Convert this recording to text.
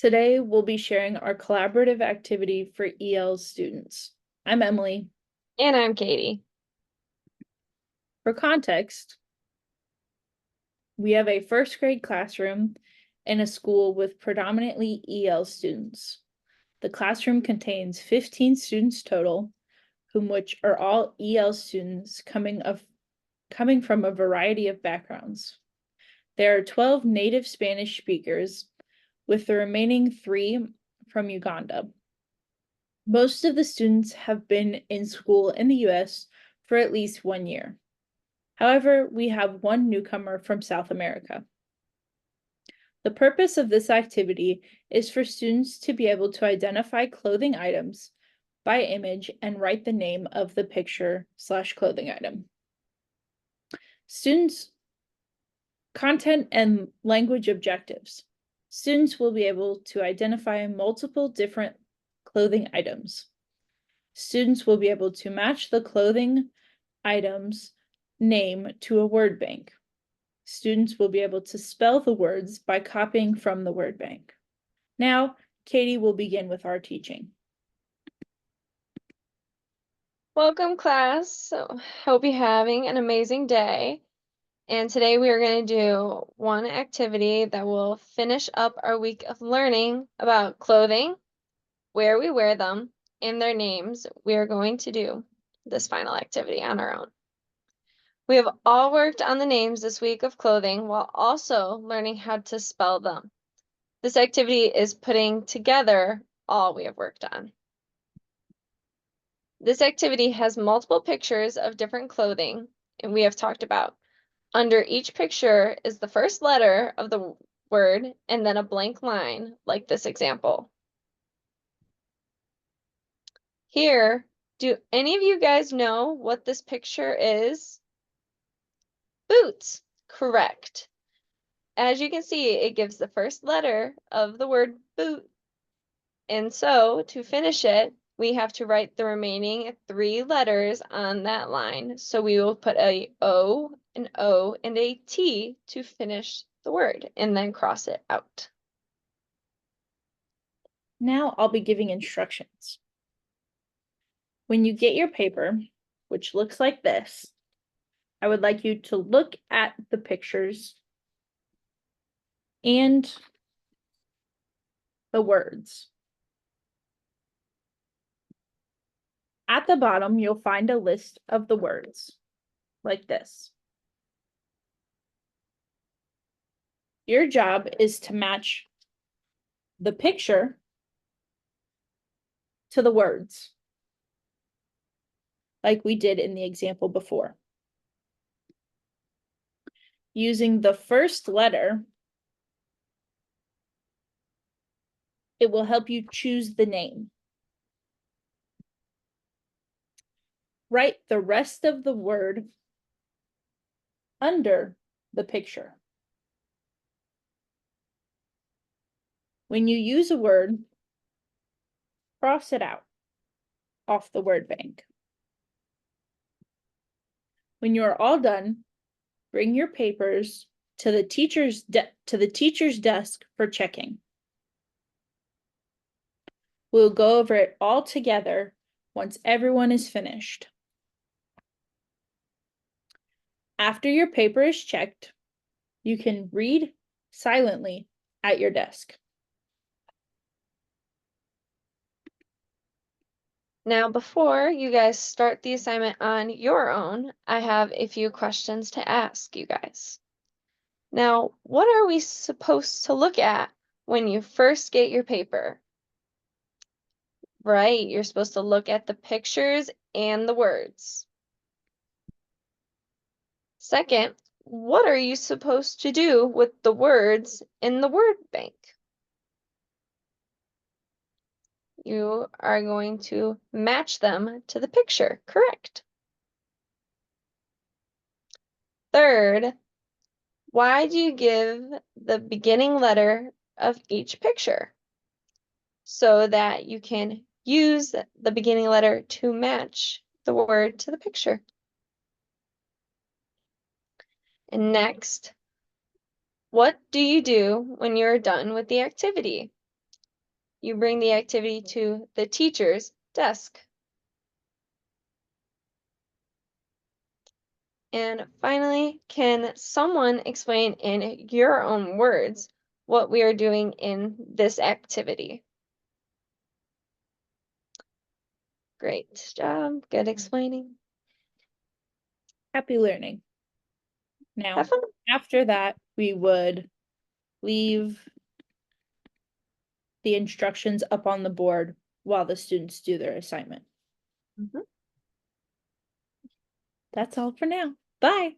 Today, we'll be sharing our collaborative activity for EL students. I'm Emily. And I'm Katie. For context, we have a first grade classroom in a school with predominantly EL students. The classroom contains 15 students total, which are all EL students coming from a variety of backgrounds. There are 12 native Spanish speakers, with the remaining 3 from Uganda. Most of the students have been in school in the US for at least 1 year. However, we have one newcomer from South America. The purpose of this activity is for students to be able to identify clothing items by image and write the name of the picture/clothing item. Students' content and language objectives. Students will be able to identify multiple different clothing items. Students will be able to match the clothing item's name to a word bank. Students will be able to spell the words by copying from the word bank. Now, Katie will begin with our teaching. Welcome, class. So, hope you're having an amazing day. And today we are going to do one activity that will finish up our week of learning about clothing, where we wear them, and their names. We are going to do this final activity on our own. We have all worked on the names this week of clothing while also learning how to spell them. This activity is putting together all we have worked on. This activity has multiple pictures of different clothing, and we have talked about. Under each picture is the first letter of the word and then a blank line, like this example. Here, do any of you guys know what this picture is? Boots, correct. As you can see, it gives the first letter of the word boot. And so, to finish it, we have to write the remaining 3 letters on that line. So we will put a O, an O, and a T to finish the word, and then cross it out. Now I'll be giving instructions. When you get your paper, which looks like this, I would like you to look at the pictures and the words. At the bottom, you'll find a list of the words, like this. Your job is to match the picture to the words, like we did in the example before. Using the first letter, it will help you choose the name. Write the rest of the word under the picture. When you use a word, cross it out off the word bank. When you are all done, bring your papers to the teacher's desk for checking. We'll go over it all together once everyone is finished. After your paper is checked, you can read silently at your desk. Now, before you guys start the assignment on your own, I have a few questions to ask you guys. Now, what are we supposed to look at when you first get your paper? Right, you're supposed to look at the pictures and the words. Second, what are you supposed to do with the words in the word bank? You are going to match them to the picture, correct? Third, why do you give the beginning letter of each picture? So that you can use the beginning letter to match the word to the picture. And next, what do you do when you're done with the activity? you bring the activity to the teacher's desk. And finally, can someone explain in your own words what we are doing in this activity? Great job. Good explaining. Happy learning. Now, Have fun. after that, we would leave the instructions up on the board while the students do their assignment. Mhm. That's all for now. Bye.